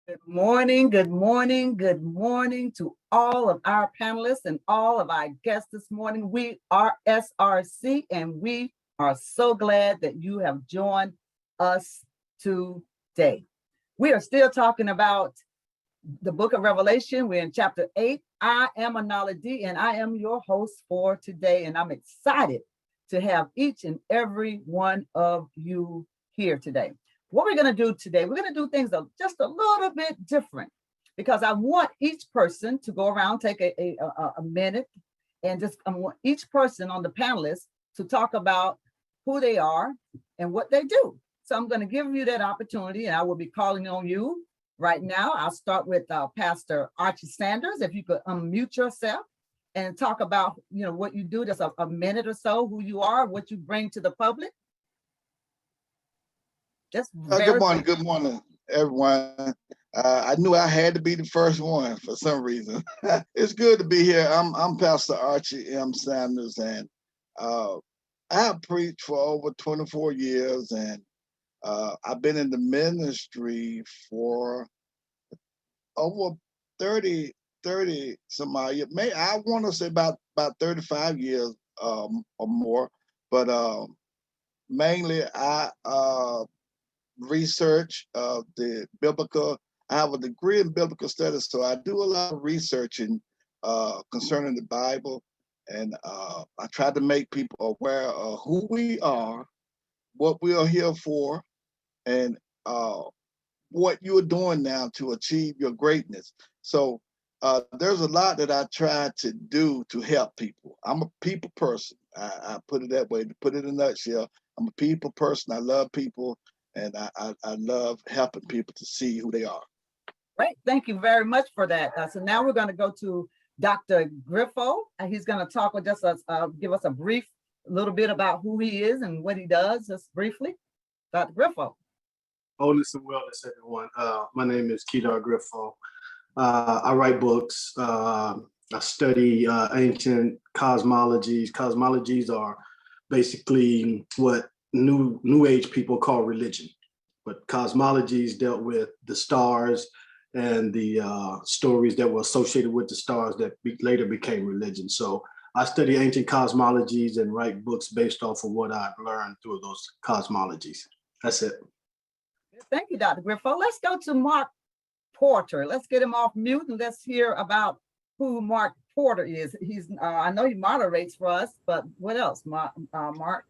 Good morning, good morning, good morning to all of our panelists and all of our guests this morning. We are SRC and we are so glad that you have joined us today. We are still talking about the book of Revelation. We're in chapter 8. I am Anala D and I am your host for today. And I'm excited to have each and every one of you here today. What we're going to do today, we're going to do things just a little bit different because I want each person to go around, take a minute, and I want each person on the panelists to talk about who they are and what they do. So I'm going to give you that opportunity, and I will be calling on you right now. I'll start with Pastor Archie Sanders. If you could unmute yourself and talk about what you do, just a minute or so, who you are, what you bring to the public. Good morning, everyone. I knew I had to be the first one for some reason. It's good to be here. I'm Pastor Archie M. Sanders, and I have preached for over 24 years, and I've been in the ministry for over 30 some odd years. I want to say about 35 years or more, but mainly I research the biblical. I have a degree in biblical studies, so I do a lot of researching concerning the Bible, and I try to make people aware of who we are, what we are here for, and what you're doing now to achieve your greatness. So there's a lot that I try to do to help people. I'm a people person. I put it that way, to put it in a nutshell. I'm a people person. I love people. And I love helping people to see who they are. Great, thank you very much for that. So now we're going to go to Dr. Griffo, and he's going to talk with us, give us a little bit about who he is and what he does, just briefly. Dr. Griffo. Wholeness and wellness, everyone. My name is Kedar Griffo. I write books. I study ancient cosmologies. Cosmologies are basically what New Age people call religion, but cosmologies dealt with the stars and the stories that were associated with the stars that later became religion. So I study ancient cosmologies and write books based off of what I've learned through those cosmologies. That's it. Thank you, Dr. Griffo. Let's go to Mark Porter. Let's get him off mute and let's hear about who Mark Porter is. He's I know he moderates for us, but what else, Mark?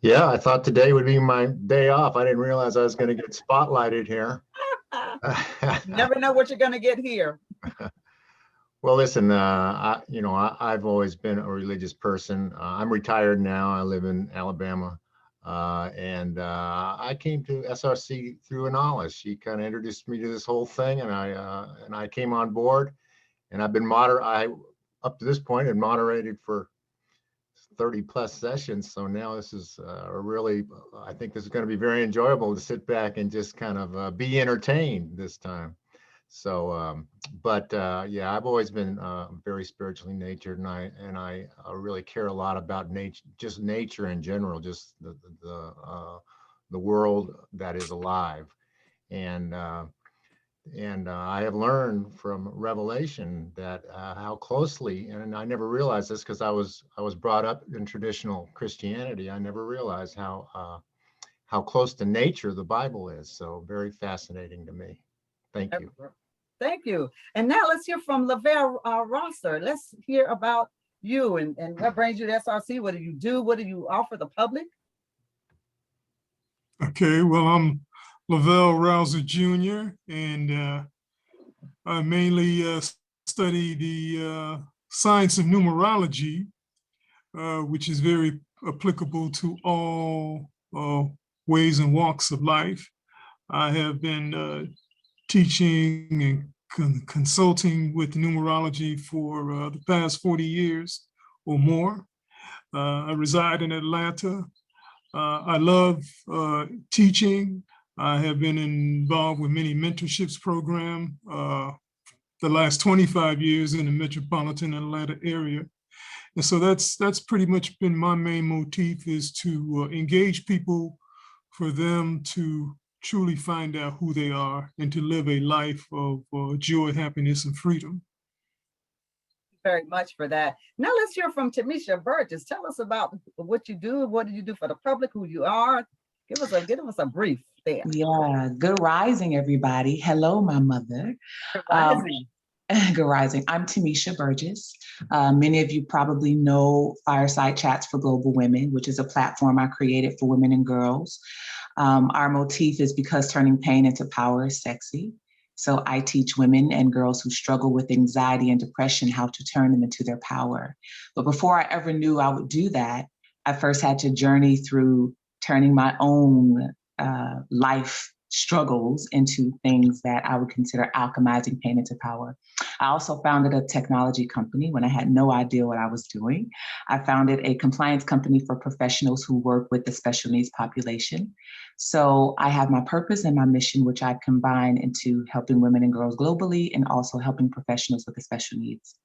Yeah, I thought today would be my day off. I didn't realize I was going to get spotlighted here. Never know what you're going to get here. Well, listen, I've always been a religious person. I'm retired now. I live in Alabama. And I came to SRC through Anala. She kind of introduced me to this whole thing, and I came on board. And I've been up to this point had moderated for 30 plus sessions. So now this is I think this is going to be very enjoyable to sit back and just kind of be entertained this time. So, yeah, I've always been very spiritually natured, and I really care a lot about nature in general, just the world that is alive. And I have learned from Revelation that how closely, and I never realized this because I was brought up in traditional Christianity. I never realized how close to nature the Bible is. So very fascinating to me. Thank you. Thank you. And now let's hear from Lavelle Rosser. Let's hear about you and what brings you to SRC. What do you do? What do you offer the public? Okay, well, I'm Lavelle Rouser Jr., and I mainly study the science of numerology, which is very applicable to all ways and walks of life. I have been teaching and consulting with numerology for the past 40 years or more. I reside in Atlanta. I love teaching. I have been involved with many mentorships program the last 25 years in the metropolitan Atlanta area. And so that's pretty much been my main motif, is to engage people for them to truly find out who they are and to live a life of joy, happiness, and freedom. Very much for that. Now let's hear from Tamisha Burgess. Tell us about what you do. What do you do for the public? Who you are? Give us a brief there. Yeah, good rising, everybody. Hello, my mother. Rising. Good rising. I'm Tamisha Burgess. Many of you probably know Fireside Chats for Global Women, which is a platform I created for women and girls. Our motif is because turning pain into power is sexy. So I teach women and girls who struggle with anxiety and depression how to turn them into their power. But before I ever knew I would do that, I first had to journey through turning my own life struggles into things that I would consider alchemizing pain into power. I also founded a technology company when I had no idea what I was doing. I founded a compliance company for professionals who work with the special needs population. So I have my purpose and my mission, which I combine into helping women and girls globally and also helping professionals with the special needs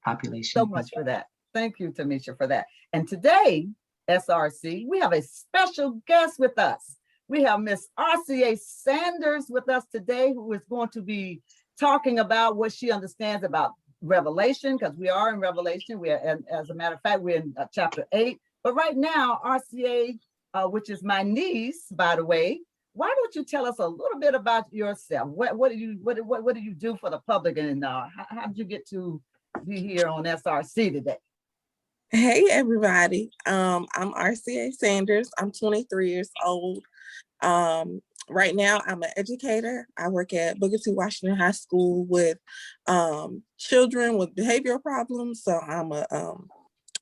population. So much for that. Thank you, Tamisha, for that. And today, SRC, we have a special guest with us. We have Miss RCA Sanders with us today, who is going to be talking about what she understands about Revelation, because we are in Revelation. We are, and as a matter of fact, we're in chapter 8. But right now, RCA, which is my niece, by the way, why don't you tell us a little bit about yourself? What do you do for the public, and how did you get to be here on SRC today? Hey everybody, I'm RCA Sanders. I'm 23 years old. Right now I'm an educator. I work at Booker T. Washington High School with children with behavioral problems. So I'm a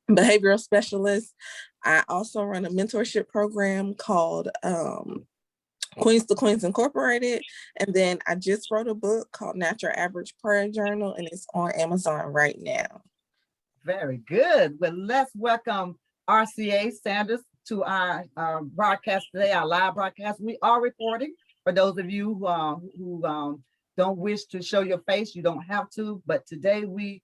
behavioral specialist. I also run a mentorship program called Queens to Queens Incorporated. And then I just wrote a book called Natural Average Prayer Journal, and it's on Amazon right now. Very good. Well, let's welcome RCA Sanders to our broadcast today, our live broadcast. We are recording. For those of you who don't wish to show your face, you don't have to, but today we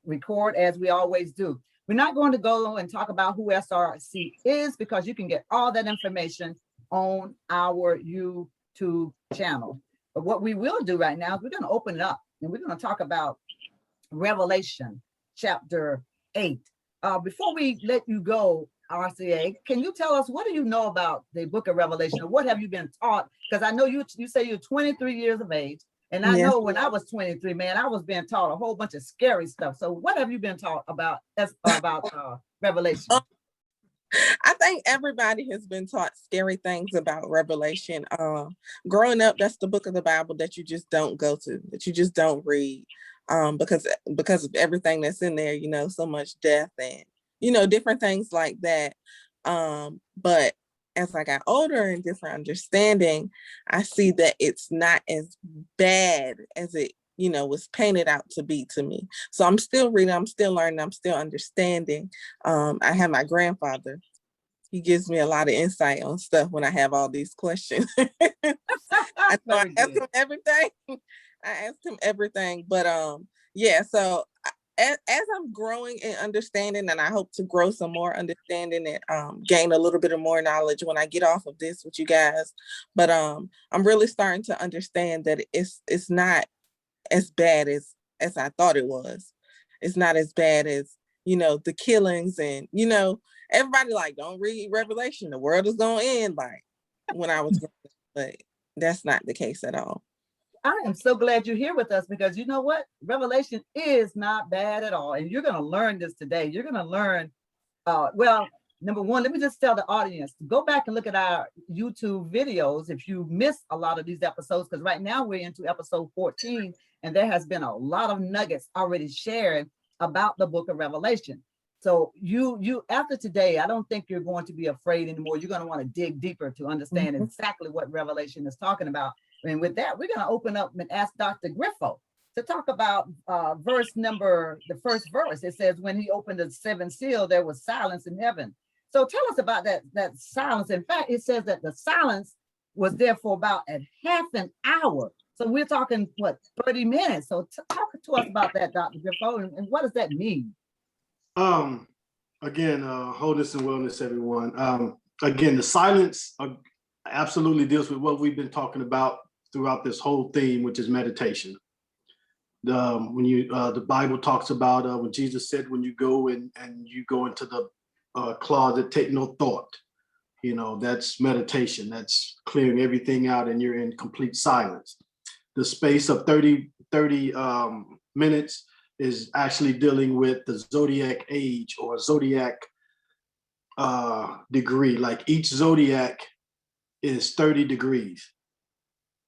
record as we always do. We're not going to go and talk about who SRC is, because you can get all that information on our YouTube channel. But what we will do right now is we're going to open it up and we're going to talk about Revelation chapter 8. Before we let you go, RCA, can you tell us, what do you know about the book of Revelation? Or what have you been taught? Because I know you say you're 23 years of age. And I know when I was 23, man, I was being taught a whole bunch of scary stuff. So what have you been taught about Revelation? I think everybody has been taught scary things about Revelation. Growing up, that's the book of the Bible that you just don't go to, that you just don't read. Because of everything that's in there, so much death and, different things like that. But as I got older and different understanding, I see that it's not as bad as it, was painted out to be to me. So I'm still reading, I'm still learning, I'm still understanding. I have my grandfather. He gives me a lot of insight on stuff when I have all these questions. I ask him everything. I asked him everything, but yeah, so as I'm growing and understanding, and I hope to grow some more understanding and gain a little bit of more knowledge when I get off of this with you guys, but I'm really starting to understand that it's not as bad as I thought it was. It's not as bad as, the killings and, everybody like, don't read Revelation, the world is gonna end, like when I was growing up, but that's not the case at all. I am so glad you're here with us, because you know what? Revelation is not bad at all. And you're going to learn this today. You're going to learn, well, number one, let me just tell the audience, go back and look at our YouTube videos if you missed a lot of these episodes, because right now we're into episode 14, and there has been a lot of nuggets already shared about the book of Revelation. So you after today, I don't think you're going to be afraid anymore. You're going to want to dig deeper to understand exactly what Revelation is talking about. And with that, we're going to open up and ask Dr. Griffo to talk about the first verse. It says, when he opened the seventh seal, there was silence in heaven. So tell us about that silence. In fact, it says that the silence was there for about a half an hour. So we're talking, 30 minutes. So talk to us about that, Dr. Griffo, and what does that mean? Again, wholeness and wellness, everyone. Again, the silence, absolutely deals with what we've been talking about throughout this whole theme, which is meditation. The Bible talks about when Jesus said, when you go and you go into the closet, take no thought. You know, that's meditation. That's clearing everything out and you're in complete silence. The space of 30 minutes is actually dealing with the zodiac age or zodiac degree. Like each zodiac is 30 degrees.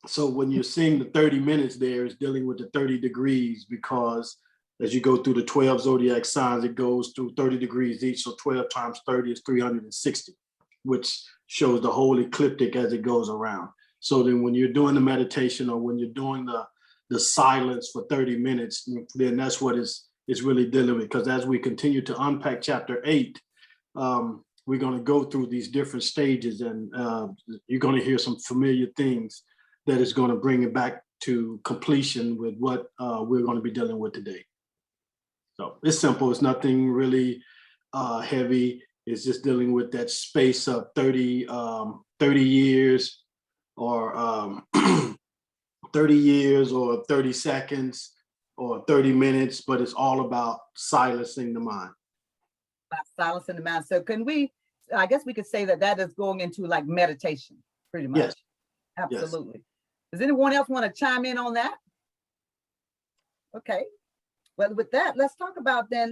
So when you're seeing the 30 minutes there, is dealing with the 30 degrees, because as you go through the 12 zodiac signs, it goes through 30 degrees each. So 12 times 30 is 360, which shows the whole ecliptic as it goes around. So then when you're doing the meditation, or when you're doing the silence for 30 minutes, then that's what is really dealing with. Because as we continue to unpack chapter 8, we're going to go through these different stages, and you're going to hear some familiar things that is going to bring it back to completion with what we're going to be dealing with today. So it's simple. It's nothing really heavy. It's just dealing with that space of 30 years or 30 years or 30 seconds or 30 minutes, but it's all about silencing the mind. Silencing the mind. So can we, I guess we could say that is going into like meditation, pretty much. Yes. Absolutely. Yes. Does anyone else want to chime in on that? Okay. Well, with that, let's talk about they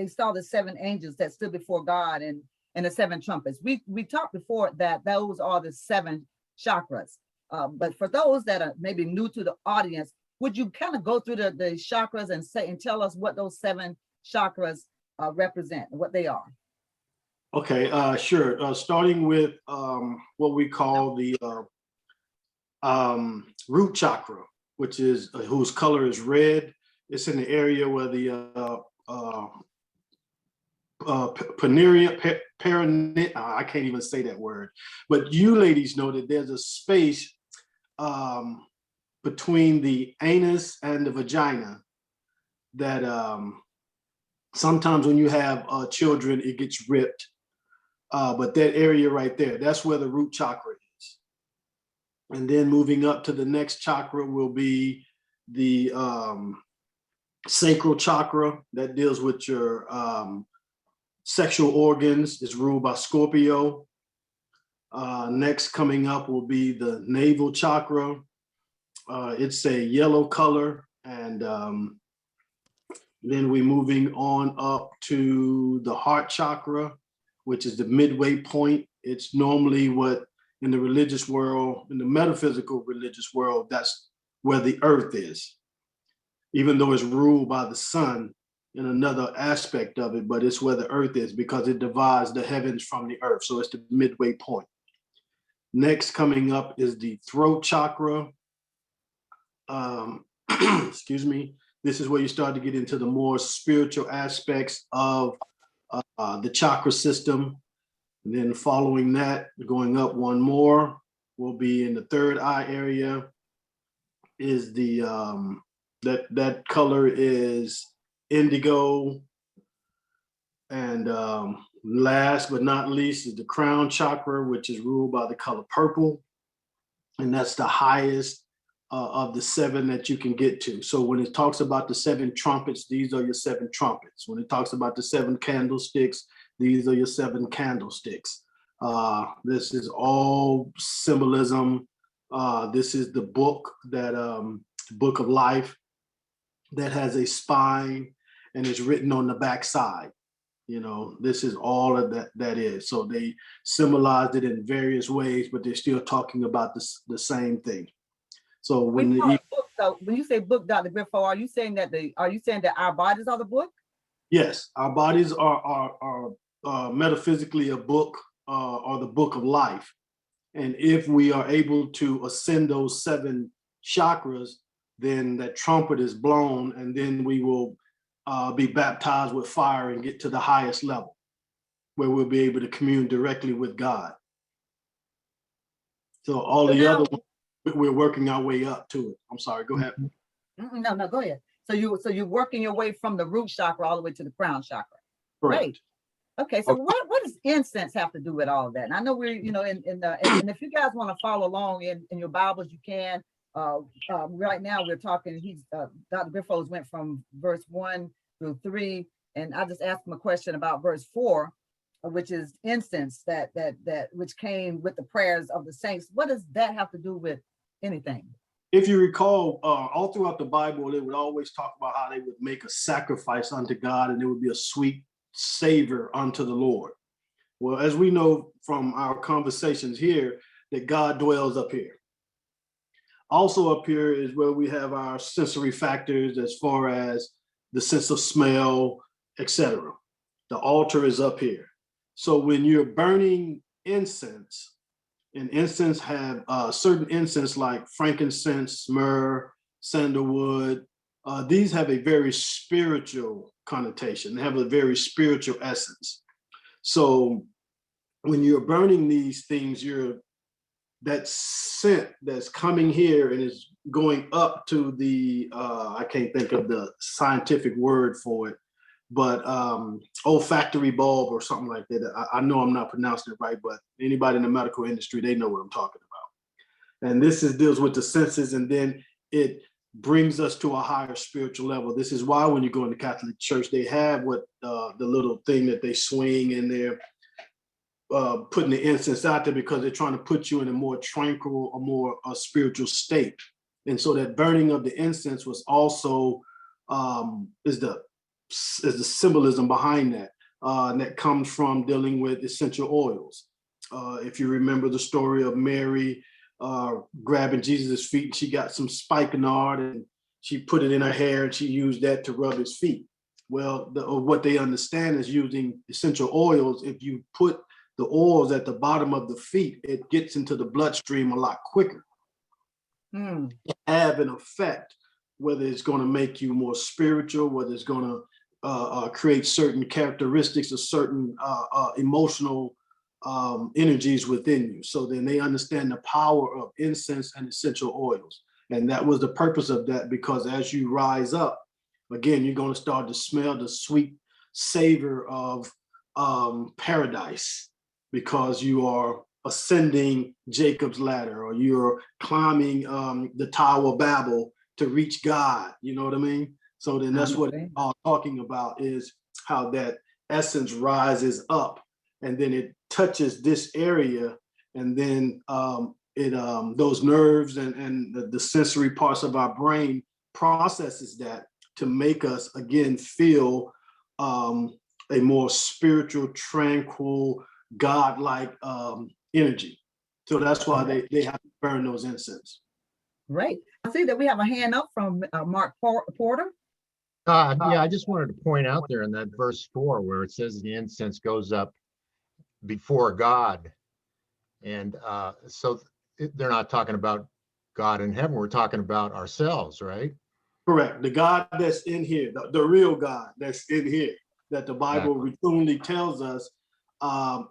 saw the 7 angels that stood before God and the 7 trumpets. We talked before that those are the 7 chakras. But for those that are maybe new to the audience, would you kind of go through the chakras and say and tell us what those 7 chakras represent, what they are? Okay, sure. Starting with what we call the root chakra, which is whose color is red. It's in the area where the I can't even say that word, but you ladies know that there's a space between the anus and the vagina that sometimes when you have children, it gets ripped. But that area right there, that's where the root chakra is. And then moving up to the next chakra will be the sacral chakra that deals with your sexual organs. Is ruled by Scorpio. Next coming up will be the navel chakra. It's a yellow color. And then we're moving on up to the heart chakra, which is the midway point. It's normally what in the religious world, in the metaphysical religious world, that's where the earth is. Even though it's ruled by the sun in another aspect of it, but it's where the earth is because it divides the heavens from the earth. So it's the midway point. Next coming up is the throat chakra. Excuse me. This is where you start to get into the more spiritual aspects of the chakra system. And then following that, going up one more, will be in the third eye area. Is the that color is indigo. And last but not least is the crown chakra, which is ruled by the color purple. And that's the highest of the 7 that you can get to. So when it talks about the 7 trumpets, these are your 7 trumpets. When it talks about the 7 candlesticks, these are your 7 candlesticks. This is all symbolism. This is the book that book of life that has a spine and is written on the backside. You know, this is all of that is. So they symbolized it in various ways, but they're still talking about the same thing. So when you say book, Dr. Griffo, are you saying that our bodies are the book? Yes, our bodies are metaphysically a book or the book of life. And if we are able to ascend those 7 chakras, then that trumpet is blown, and then we will be baptized with fire and get to the highest level where we'll be able to commune directly with God. So all the other ones, we're working our way up to it. I'm sorry, go ahead. No, go ahead. So you're working your way from the root chakra all the way to the crown chakra. Correct. Okay, so what does incense have to do with all of that? And I know we're, you know, and if you guys want to follow along in your Bibles, you can. Right now we're talking, Dr. Griffiths went from verse 1 through 3, and I just asked him a question about verse 4, which is incense that which came with the prayers of the saints. What does that have to do with anything? If you recall, all throughout the Bible, they would always talk about how they would make a sacrifice unto God, and it would be a sweet savor unto the Lord. Well, as we know from our conversations here, that God dwells up here. Also up here is where we have our sensory factors as far as the sense of smell, etc. The altar is up here. So when you're burning incense, and incense have certain incense like frankincense, myrrh, sandalwood, these have a very spiritual connotation. They have a very spiritual essence. So when you're burning these things, that scent that's coming here and is going up to the, I can't think of the scientific word for it, but olfactory bulb or something like that. I know I'm not pronouncing it right, but anybody in the medical industry, they know what I'm talking about. And this deals with the senses, and then it brings us to a higher spiritual level. This is why when you go in the Catholic Church, they have what the little thing that they swing in there, putting the incense out there, because they're trying to put you in a more tranquil, a more spiritual state. And so that burning of the incense was also is the symbolism behind that, and that comes from dealing with essential oils. If you remember the story of Mary grabbing Jesus' feet, and she got some spikenard and she put it in her hair and she used that to rub his feet. Well, what they understand is using essential oils. If you put the oils at the bottom of the feet, it gets into the bloodstream a lot quicker. Have an effect, whether it's going to make you more spiritual, whether it's going to create certain characteristics or certain emotional energies within you. So then they understand the power of incense and essential oils. And that was the purpose of that, because as you rise up, again, you're going to start to smell the sweet savor of paradise, because you are ascending Jacob's ladder, or you're climbing the Tower of Babel to reach God. You know what I mean? So then that's what it's all talking about, is how that essence rises up and then it touches this area, and then those nerves and the sensory parts of our brain processes that to make us again feel a more spiritual, tranquil, God-like energy. So that's why they have to burn those incense. Right. I see that we have a hand up from Mark Porter. Yeah, I just wanted to point out there in that verse 4 where it says the incense goes up before God. And so they're not talking about God in heaven. We're talking about ourselves, right? Correct. The God that's in here, the real God that's in here, that the Bible routinely tells us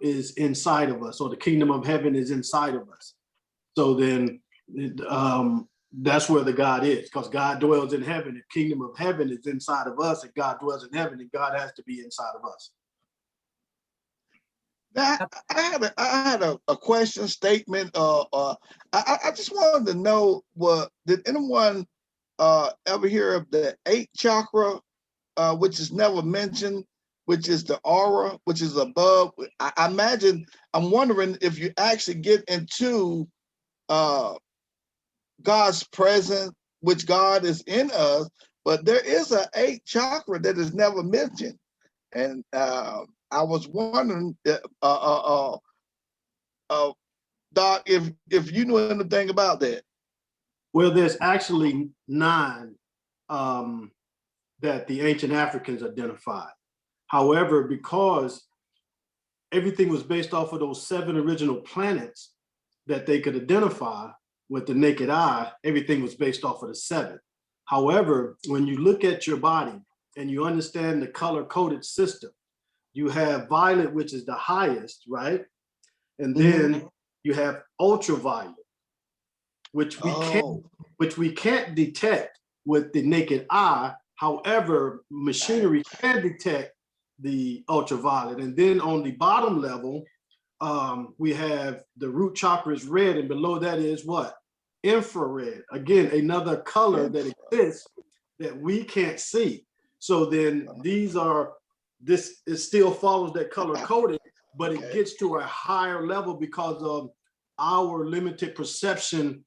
is inside of us, or the kingdom of heaven is inside of us. So then that's where the God is, because God dwells in heaven. The kingdom of heaven is inside of us, and God dwells in heaven, and God has to be inside of us. I had a question statement. I just wanted to know, did anyone ever hear of the 8th chakra, which is never mentioned, which is the aura, which is above? I imagine, I'm wondering if you actually get into God's presence, which God is in us, but there is an 8th chakra that is never mentioned. And I was wondering, Doc, if you know anything about that. Well, there's actually 9 that the ancient Africans identified. However, because everything was based off of those 7 original planets that they could identify with the naked eye, everything was based off of the 7. However, when you look at your body and you understand the color-coded system, you have violet, which is the highest, right? And then you have ultraviolet, which we can't detect with the naked eye. However, machinery can detect the ultraviolet. And then on the bottom level, we have the root chakra is red, and below that is what? Infrared. Again, another color that exists that we can't see. So then it still follows that color coding, but it gets to a higher level because of our limited perception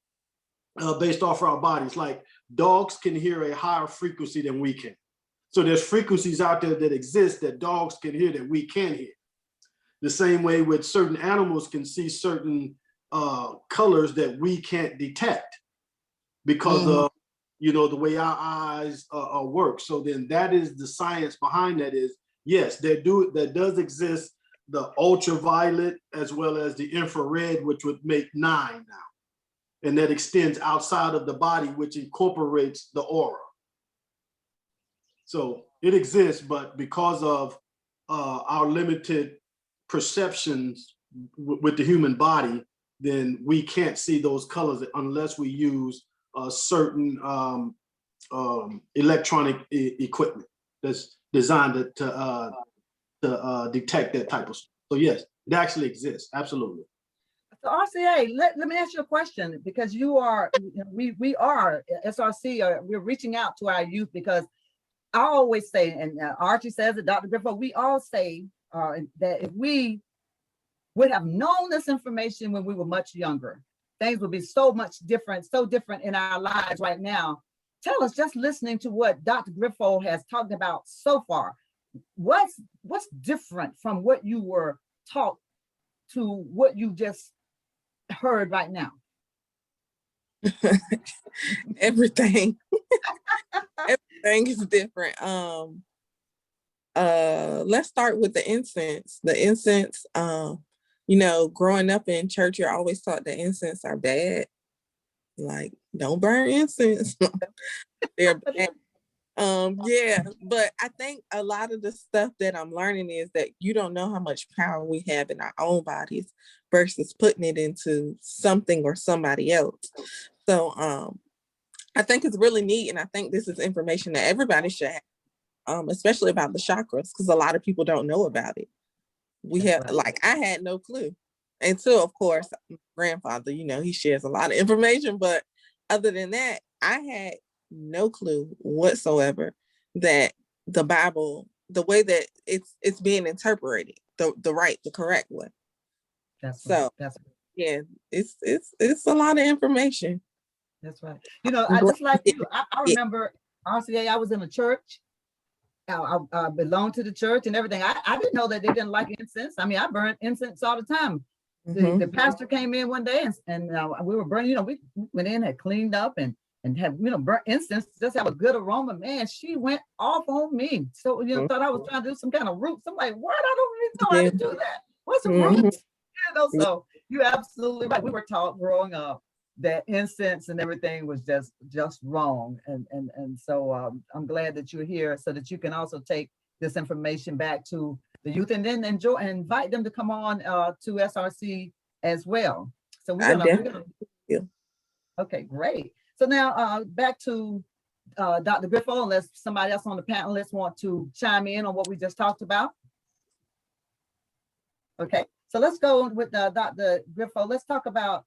based off our bodies. Like dogs can hear a higher frequency than we can. So there's frequencies out there that exist that dogs can hear that we can't hear. The same way with certain animals can see certain colors that we can't detect because of, you know, the way our eyes work. So then that is the science behind that is, yes, there does exist the ultraviolet as well as the infrared, which would make 9 now. And that extends outside of the body, which incorporates the aura. So it exists, but because of our limited perceptions with the human body, then we can't see those colors unless we use certain electronic equipment that's designed to detect that type of stuff. So yes, it actually exists, absolutely. So RCA, let me ask you a question, because you are, we are SRC, we're reaching out to our youth, because I always say, and Archie says it, Dr. Griffo, we all say that if we would have known this information when we were much younger, things would be so much different, so different in our lives right now. Tell us, just listening to what Dr. Griffo has talked about so far, what's different from what you were taught to what you just heard right now? Everything. Everything is different. Let's start with the incense. The incense, you know, growing up in church, you're always taught that incense are bad. Like, don't burn incense. They're bad. Yeah, but I think a lot of the stuff that I'm learning is that you don't know how much power we have in our own bodies versus putting it into something or somebody else. So I think it's really neat, and I think this is information that everybody should have, especially about the chakras, because a lot of people don't know about it. We have, like, I had no clue until, of course, my grandfather, you know, he shares a lot of information, but other than that, I had no clue whatsoever that the Bible, the way that it's being interpreted, the correct way. That's so right. Yeah, it's a lot of information. That's right. You know, I just like you. I remember RCA. I was in a church. I belonged to the church and everything. I didn't know that they didn't like incense. I mean, I burned incense all the time. The pastor came in one day and we were burning. You know, we went in, had cleaned up and had, you know, burnt incense, just have a good aroma. Man, she went off on me. So, you know, thought I was trying to do some kind of roots. I'm like, what? I don't even know how to do that. What's a root? You know, so you're absolutely right. We were taught growing up that incense and everything was just wrong. And so I'm glad that you're here so that you can also take this information back to the youth and then enjoy and invite them to come on to SRC as well. So we're gonna okay, great. So now back to Dr. Griffo, unless somebody else on the panelists want to chime in on what we just talked about. Okay, so let's go with Dr. Griffo. Let's talk about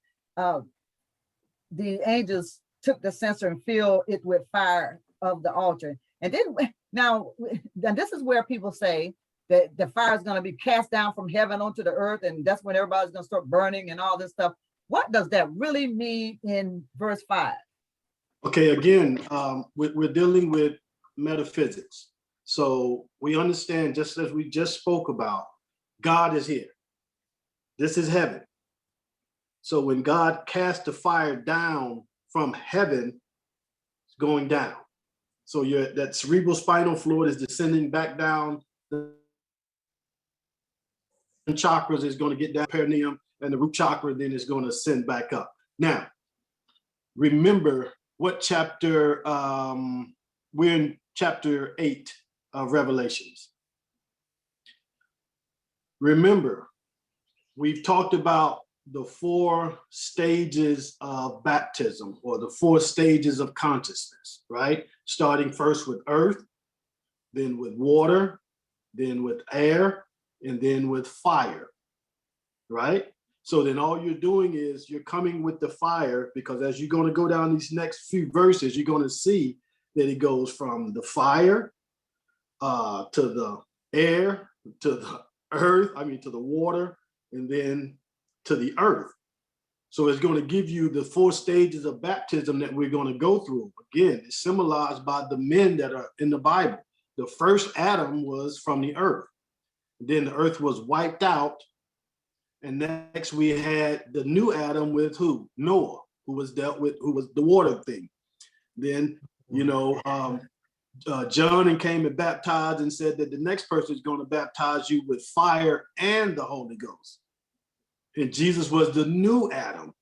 the angels took the censer and filled it with fire of the altar. And then now this is where people say that the fire is going to be cast down from heaven onto the earth, and that's when everybody's going to start burning and all this stuff. What does that really mean in verse 5? Okay, again, we're dealing with metaphysics. So we understand, just as we just spoke about, God is here. This is heaven. So when God cast the fire down from heaven, it's going down. So that cerebral spinal fluid is descending back down. The chakras is going to get down perineum, and the root chakra then is going to ascend back up. Now, remember what chapter, we're in chapter 8 of Revelations. Remember, we've talked about the 4 stages of baptism, or the 4 stages of consciousness, right? Starting first with earth, then with water, then with air, and then with fire, right? So then all you're doing is you're coming with the fire, because as you're going to go down these next few verses, you're going to see that it goes from the fire to the air, to the earth, to the water, and then to the earth. So it's going to give you the 4 stages of baptism that we're going to go through. Again, it's symbolized by the men that are in the Bible. The first Adam was from the earth. Then the earth was wiped out. And next we had the new Adam with who? Noah, who was the water thing. Then, John and came and baptized and said that the next person is going to baptize you with fire and the Holy Ghost. And Jesus was the new Adam,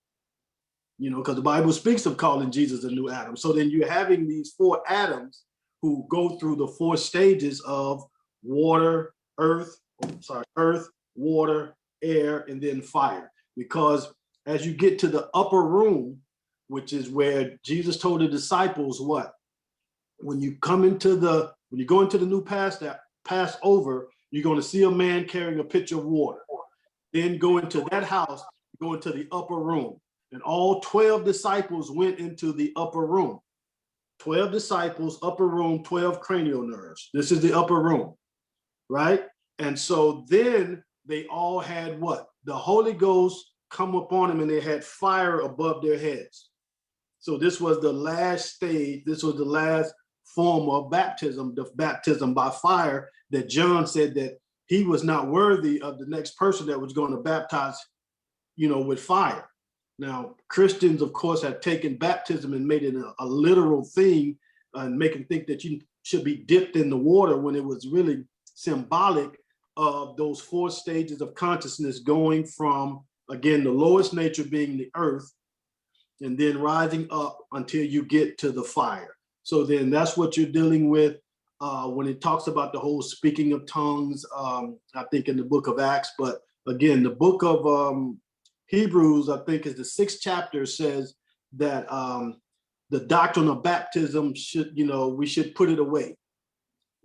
because the Bible speaks of calling Jesus a new Adam. So then you're having these 4 Adams who go through the 4 stages of earth, water, air, and then fire. Because as you get to the upper room, which is where Jesus told the disciples what? When you go into the new Passover, you're going to see a man carrying a pitcher of water. Then go into that house, go into the upper room. And all 12 disciples went into the upper room. 12 disciples, upper room, 12 cranial nerves. This is the upper room, right? And so then they all had what? The Holy Ghost come upon them, and they had fire above their heads. So this was the last stage. This was the last form of baptism, the baptism by fire, that John said that he was not worthy of the next person that was going to baptize, with fire. Now, Christians, of course, have taken baptism and made it a literal thing, and making think that you should be dipped in the water, when it was really symbolic of those 4 stages of consciousness, going from, again, the lowest nature being the earth, and then rising up until you get to the fire. So then that's what you're dealing with when it talks about the whole speaking of tongues, I think in the book of Acts. But again, the book of Hebrews, I think is the 6th chapter, says that the doctrine of baptism we should put it away.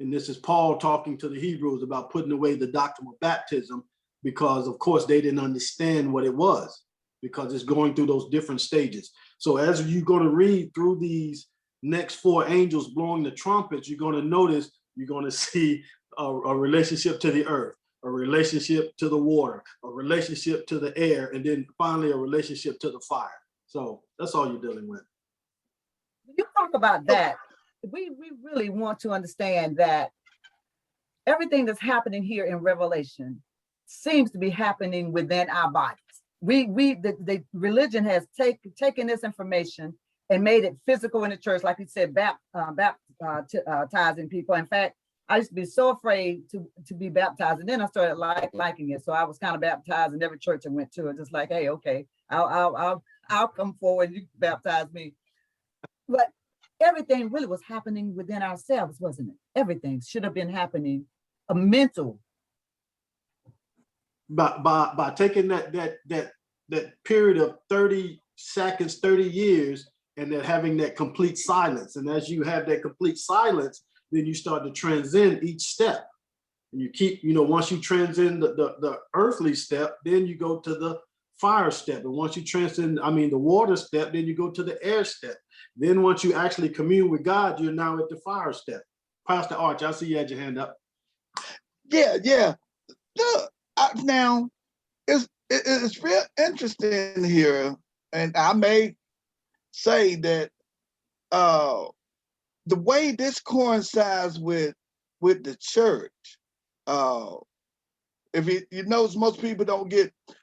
And this is Paul talking to the Hebrews about putting away the doctrine of baptism, because of course they didn't understand what it was, because it's going through those different stages. So as you're going to read through these next 4 angels blowing the trumpets, you're going to notice, you're going to see a relationship to the earth, a relationship to the water, a relationship to the air, and then finally a relationship to the fire. So that's all you're dealing with. When you talk about that, we really want to understand that everything that's happening here in Revelation seems to be happening within our bodies. The religion has taken this information and made it physical in the church, like you said, baptizing people. In fact, I used to be so afraid to be baptized, and then I started liking it. So I was kind of baptized in every church I went to, just like, hey, okay, I'll come forward, you baptize me. But everything really was happening within ourselves, wasn't it? Everything should have been happening, a mental. By taking that period of 30 seconds, 30 years, and then having that complete silence. And as you have that complete silence, then you start to transcend each step. And you keep, once you transcend the earthly step, then you go to the fire step. And once you transcend, the water step, then you go to the air step. Then once you actually commune with God, you're now at the fire step. Pastor Arch, I see you had your hand up. Yeah. Look, now it's real interesting here, and I may say that the way this coincides with the church, if you notice, most people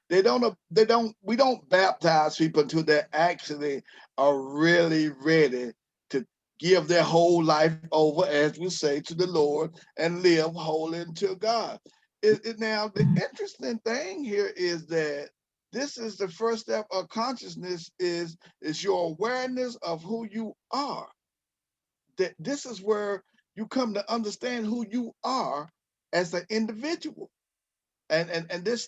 we don't baptize people until they actually are really ready to give their whole life over, as we say, to the Lord and live holy unto God. Now, the interesting thing here is that this is the first step of consciousness, is your awareness of who you are. That this is where you come to understand who you are as an individual. And this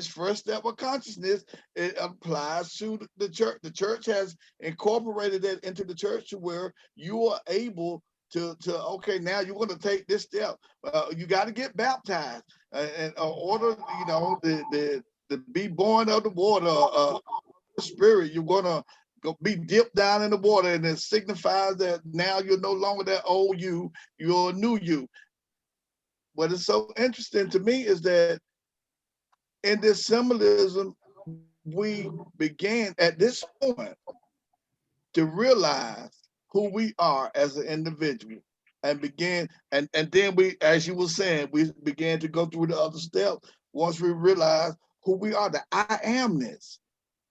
first step of consciousness, it applies to the church. The church has incorporated that into the church, to where you are able to okay, now you want to take this step. You got to get baptized in order, you know, the be born of the water, the spirit. You're gonna go be dipped down in the water, and it signifies that now you're no longer that old you, you're a new you. What is so interesting to me is that in this symbolism, we began at this point to realize who we are as an individual, and then we, as you were saying, we began to go through the other steps once we realized who we are, the I amness,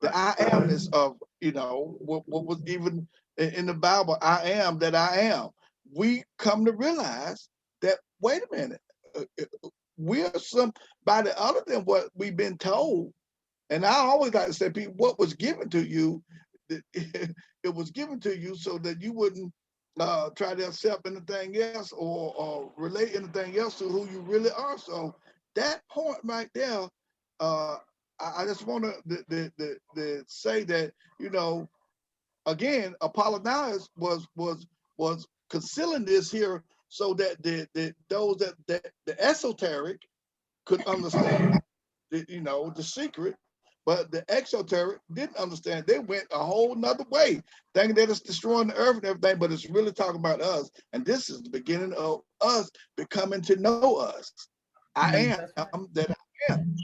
the I amness of, you know, what was even in the Bible, I am that I am. We come to realize that, wait a minute, we're somebody other than what we've been told. And I always like to say, people, what was given to you, it was given to you so that you wouldn't try to accept anything else or relate anything else to who you really are. So that point right there, I just want to say that, you know, again, Apollonius was concealing this here so that those that the esoteric could understand, you know, the secret, but the exoteric didn't understand. They went a whole nother way, thinking that it's destroying the earth and everything, but it's really talking about us. And this is the beginning of us becoming to know us. I am that I am.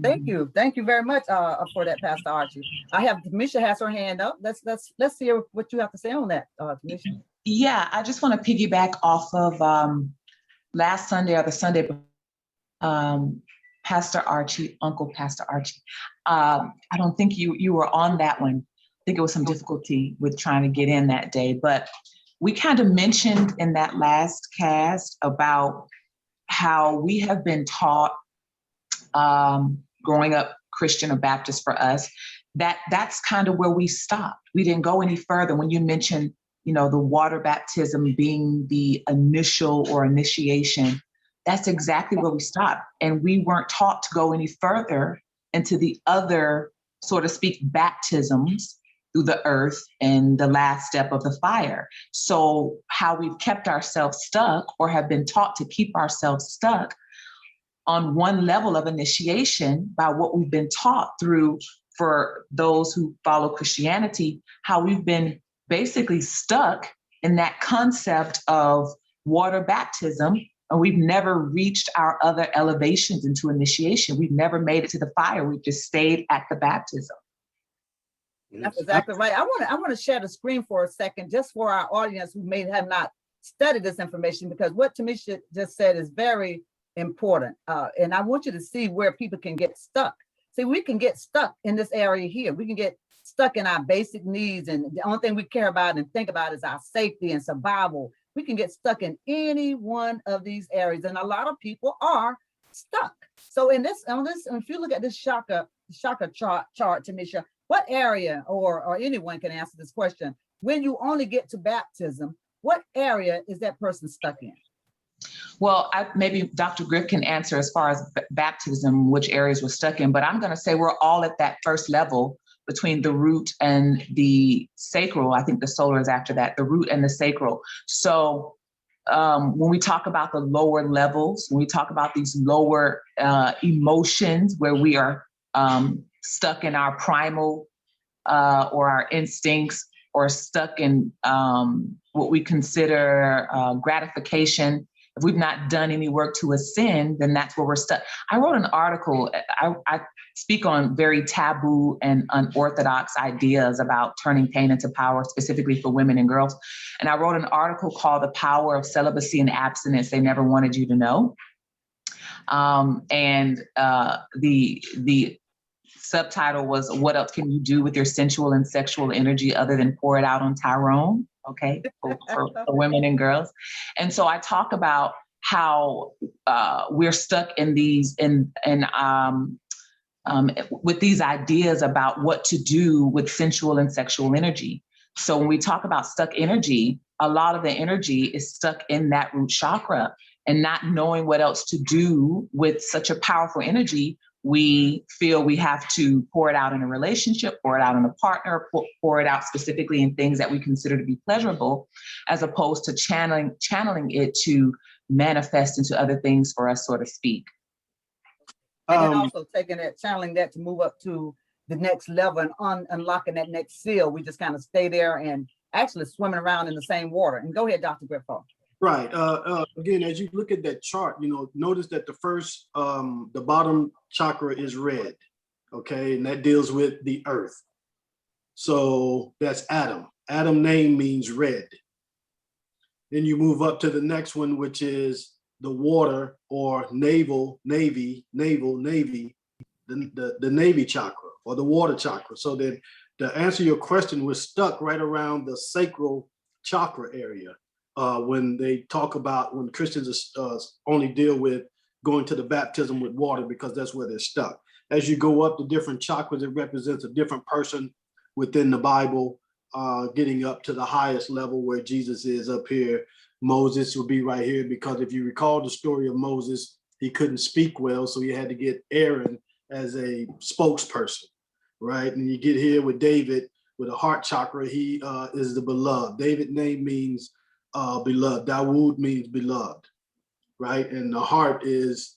Thank you very much for that, Pastor Archie. I have Tamisha has her hand up. Let's hear what you have to say on that, Tamisha. Yeah, I just want to piggyback off of last Sunday or the Sunday, Pastor Archie, Uncle Pastor Archie. I don't think you were on that one. I think it was some difficulty with trying to get in that day, but we kind of mentioned in that last cast about how we have been taught growing up Christian or Baptist for us, that's kind of where we stopped. We didn't go any further. When you mentioned, you know, the water baptism being the initial or initiation, that's exactly where we stopped. And we weren't taught to go any further into the other, so to speak, baptisms through the earth and the last step of the fire. So how we've kept ourselves stuck or have been taught to keep ourselves stuck on one level of initiation by what we've been taught through, for those who follow Christianity, how we've been basically stuck in that concept of water baptism, and we've never reached our other elevations into initiation. We've never made it to the fire. We've just stayed at the baptism. That's exactly right. I want to share the screen for a second, just for our audience who may have not studied this information, because what Tamisha just said is very important. And I want you to see where people can get stuck. See, we can get stuck in this area here. We can get stuck in our basic needs, and the only thing we care about and think about is our safety and survival. We can get stuck in any one of these areas, and a lot of people are stuck. So if you look at this chakra chart, Tamisha, what area, or anyone can answer this question, when you only get to baptism, what area is that person stuck in? Well, maybe Dr. Griff can answer as far as baptism, which areas we're stuck in, but I'm going to say we're all at that first level between the root and the sacral. I think the solar is after that, the root and the sacral. So when we talk about the lower levels, when we talk about these lower emotions where we are stuck in our primal or our instincts, or stuck in what we consider gratification, if we've not done any work to ascend, then that's where we're stuck. I wrote an article. I speak on very taboo and unorthodox ideas about turning pain into power, specifically for women and girls. And I wrote an article called The Power of Celibacy and Abstinence They Never Wanted You to Know. The subtitle was, what else can you do with your sensual and sexual energy other than pour it out on Tyrone? Okay, for women and girls. And so I talk about how we're stuck in these, with these ideas about what to do with sensual and sexual energy. So when we talk about stuck energy, a lot of the energy is stuck in that root chakra, and not knowing what else to do with such a powerful energy. We feel we have to pour it out in a relationship, pour it out on a partner, pour it out specifically in things that we consider to be pleasurable, as opposed to channeling it to manifest into other things for us, so to speak. And then also taking that, channeling that to move up to the next level and unlocking that next seal. We just kind of stay there and actually swimming around in the same water. And go ahead, Dr. Griffo. Right. Again, as you look at that chart, notice that the bottom chakra is red. Okay, and that deals with the earth. So that's Adam. Adam name means red. Then you move up to the next one, which is the water or navy, the navy chakra or the water chakra. So then to answer your question, we're stuck right around the sacral chakra area. When they talk about, when Christians only deal with going to the baptism with water, because that's where they're stuck. As you go up the different chakras, it represents a different person within the Bible, getting up to the highest level where Jesus is up here. Moses will be right here, because if you recall the story of Moses, he couldn't speak well, so he had to get Aaron as a spokesperson, right? And you get here with David with a heart chakra. He is the beloved. David's name means beloved. Dawood means beloved, right? And the heart is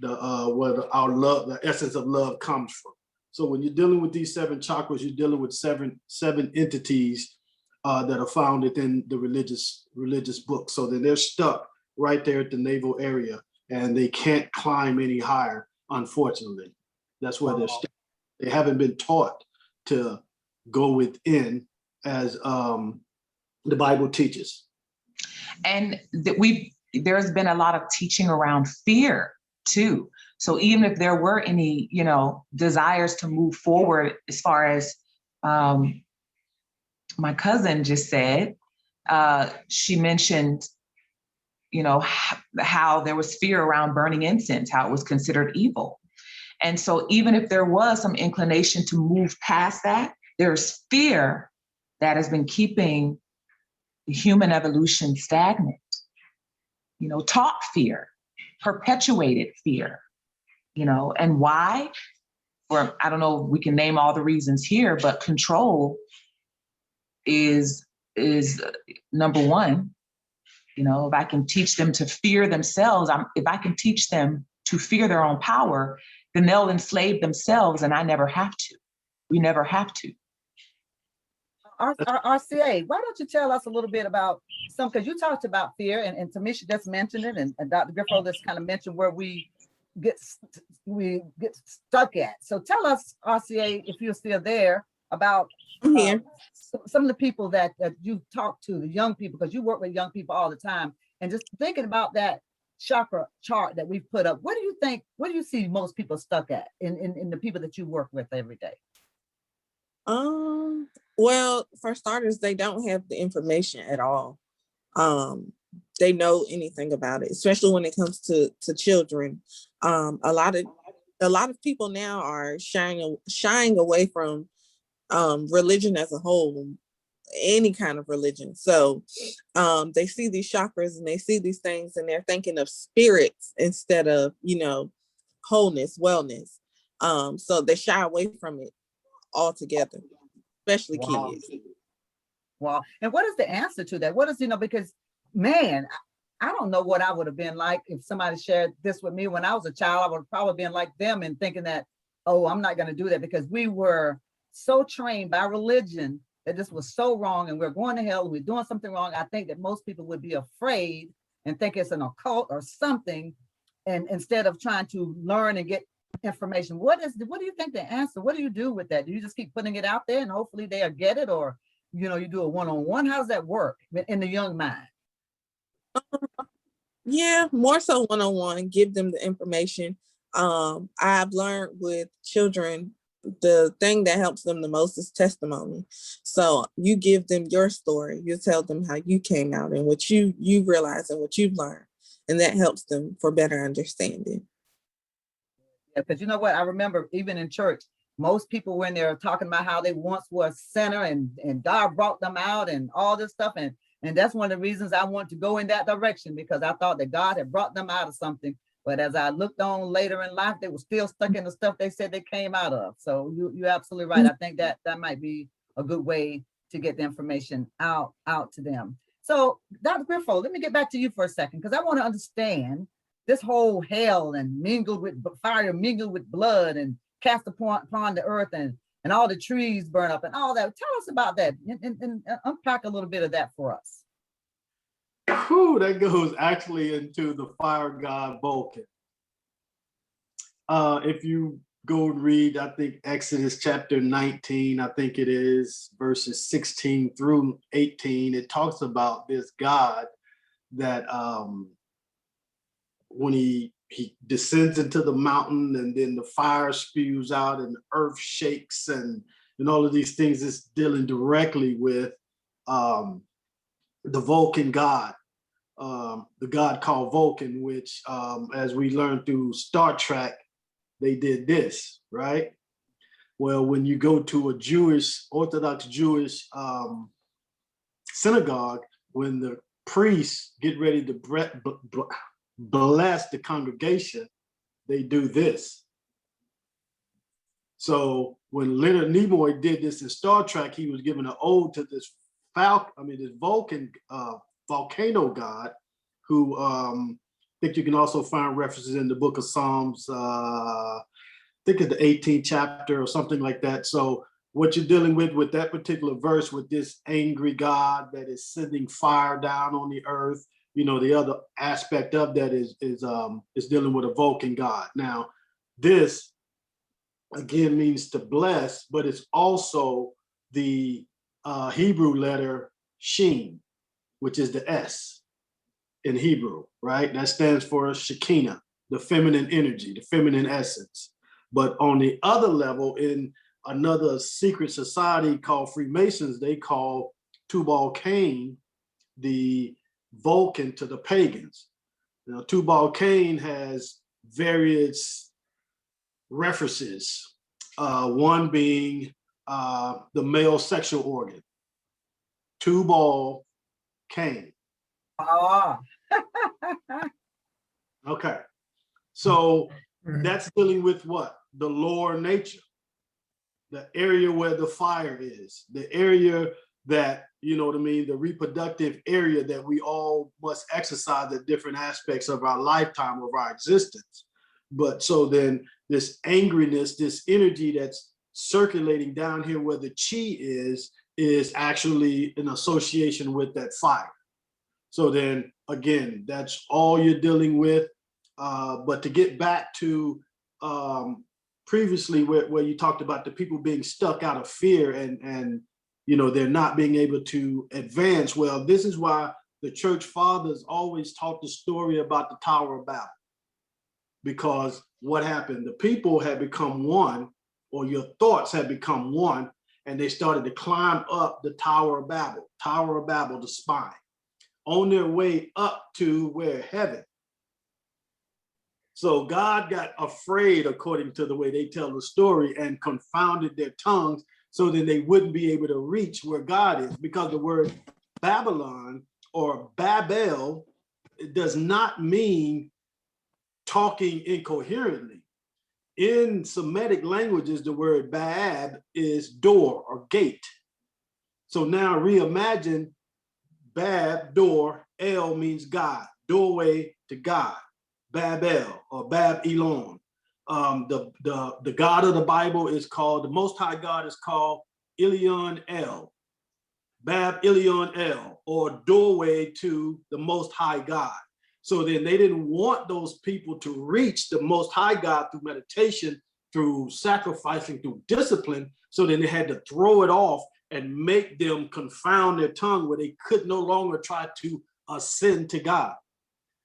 where our love, the essence of love, comes from. So when you're dealing with these 7 chakras, you're dealing with seven entities that are found within the religious books. So then they're stuck right there at the navel area, and they can't climb any higher, unfortunately. That's where they're stuck. They haven't been taught to go within as the Bible teaches. And there's been a lot of teaching around fear too. So even if there were any, desires to move forward, as far as my cousin just said, she mentioned, how there was fear around burning incense, how it was considered evil. And so even if there was some inclination to move past that, there's fear that has been keeping human evolution stagnant. Taught fear, perpetuated fear, and why? Or I don't know if we can name all the reasons here, but control is number one. If I can teach them to fear themselves, if I can teach them to fear their own power, then they'll enslave themselves, and I never have to. We never have to. Our RCA, why don't you tell us a little bit about because you talked about fear, and Tamisha just mentioned it, and Dr. Griffo just kind of mentioned where we get stuck at. So tell us, RCA, if you're still there, about some of the people that you talk to, the young people, because you work with young people all the time, and just thinking about that chakra chart that we've put up. What do you see most people stuck at in the people that you work with every day? Well, for starters, they don't have the information at all. They know anything about it, especially when it comes to children. A lot of people now are shying away from religion as a whole, any kind of religion. So they see these chakras and they see these things, and they're thinking of spirits instead of wholeness, wellness. So they shy away from it altogether, especially kids. Wow. And what is the answer to that? What is, because man, I don't know what I would have been like if somebody shared this with me when I was a child. I would have probably been like them and thinking that, oh, I'm not going to do that, because we were so trained by religion that this was so wrong and we're going to hell and we're doing something wrong. I think that most people would be afraid and think it's an occult or something, and instead of trying to learn and get information. What do you think the answer? What do you do with that? Do you just keep putting it out there and hopefully they'll get it, or you do a one-on-one? How does that work in the young mind? Yeah, more so one-on-one, give them the information. I've learned with children, the thing that helps them the most is testimony. So you give them your story, you tell them how you came out and what you realize and what you've learned, and that helps them for better understanding. Yeah, because you know what? I remember even in church, most people when they're talking about how they once were a sinner and God brought them out and all this stuff. And that's one of the reasons I want to go in that direction, because I thought that God had brought them out of something. But as I looked on later in life, they were still stuck in the stuff they said they came out of. So you're absolutely right. I think that might be a good way to get the information out to them. So Dr. Griffo, let me get back to you for a second, because I want to understand this whole hell and mingled with fire, mingled with blood and cast upon the earth and all the trees burn up and all that. Tell us about that and unpack a little bit of that for us. Whew, that goes actually into the fire god Vulcan. If you go and read, I think Exodus chapter 19, I think it is, verses 16 through 18, it talks about this God that when he descends into the mountain and then the fire spews out and the earth shakes and all of these things, is dealing directly with the Vulcan god, the god called Vulcan, which as we learned through Star Trek, they did this, right? Well, when you go to a Orthodox Jewish synagogue, when the priests get ready to bless the congregation, they do this. So when Leonard Nimoy did this in Star Trek, he was giving an ode to this this Vulcan volcano god, who I think you can also find references in the book of Psalms. I think it's the 18th chapter or something like that. So what you're dealing with that particular verse, with this angry God that is sending fire down on the earth, the other aspect of that is dealing with a Vulcan god. Now, this again means to bless, but it's also the Hebrew letter Shin, which is the S in Hebrew, right? That stands for Shekinah, the feminine energy, the feminine essence. But on the other level, in another secret society called Freemasons, they call Tubal-Cain the Vulcan to the pagans. Now, Tubal-Cain has various references, one being the male sexual organ, Tubal-Cain. Oh. Okay, so that's dealing with what? The lower nature, the area where the fire is, the area that, the reproductive area that we all must exercise at different aspects of our lifetime, of our existence. But so then this angriness, this energy that's circulating down here where the chi is actually in association with that fire. So then again, that's all you're dealing with. But to get back to previously where you talked about the people being stuck out of fear and they're not being able to advance. Well, this is why the church fathers always taught the story about the Tower of Babel. Because what happened? The people had become one, or your thoughts had become one, and they started to climb up the Tower of Babel, the spine, on their way up to where? Heaven. So God got afraid, according to the way they tell the story, and confounded their tongues so that they wouldn't be able to reach where God is, because the word Babylon or Babel, it does not mean talking incoherently. In Semitic languages, the word Baab is door or gate. So now reimagine Bab, door, El means God, doorway to God, Babel or Bab Elon. The God of the Bible is called, the Most High God is called Elyon El, Bab Elyon El, or doorway to the Most High God. So then they didn't want those people to reach the Most High God through meditation, through sacrificing, through discipline. So then they had to throw it off and make them confound their tongue where they could no longer try to ascend to God.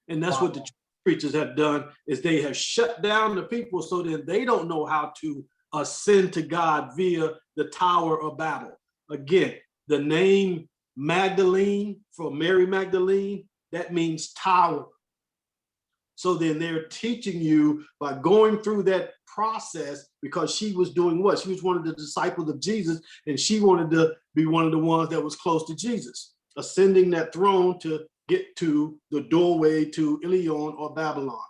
And that's what the preachers have done, is they have shut down the people so that they don't know how to ascend to God via the Tower of Babel. Again, the name Magdalene, from Mary Magdalene, that means tower. So then they're teaching you by going through that process, because she was doing what? She was one of the disciples of Jesus, and she wanted to be one of the ones that was close to Jesus, ascending that throne to get to the doorway to Elyon or Babylon.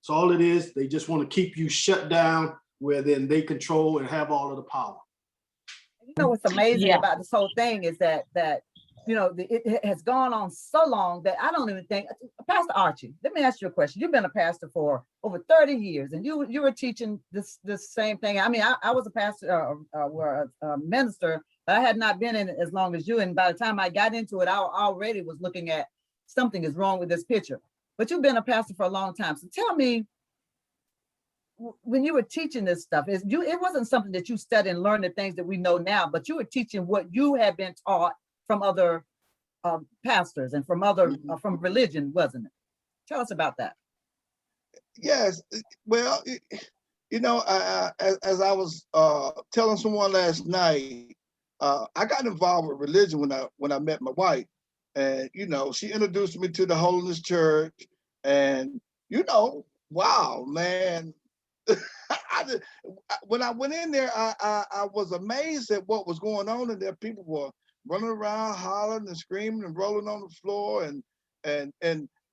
So all it is, they just want to keep you shut down where then they control and have all of the power. You know what's amazing Yeah. about this whole thing is that you know it has gone on so long that I don't even think. Pastor Archie, let me ask you a question. You've been a pastor for over 30 years, and you were teaching this same thing. I mean, I was a pastor or a minister, but I had not been in it as long as you. And by the time I got into it, I already was looking at something is wrong with this picture. But you've been a pastor for a long time, so tell me, when you were teaching this stuff, it wasn't something that you studied and learned the things that we know now, but you were teaching what you had been taught from other pastors and from other from religion, wasn't it? Tell us about that. Yes. Well, you know, as I was telling someone last night, I got involved with religion when I met my wife, and you know, she introduced me to the Holiness Church, and you know, wow, man. When I went in there, I was amazed at what was going on in there. People were running around, hollering and screaming and rolling on the floor, and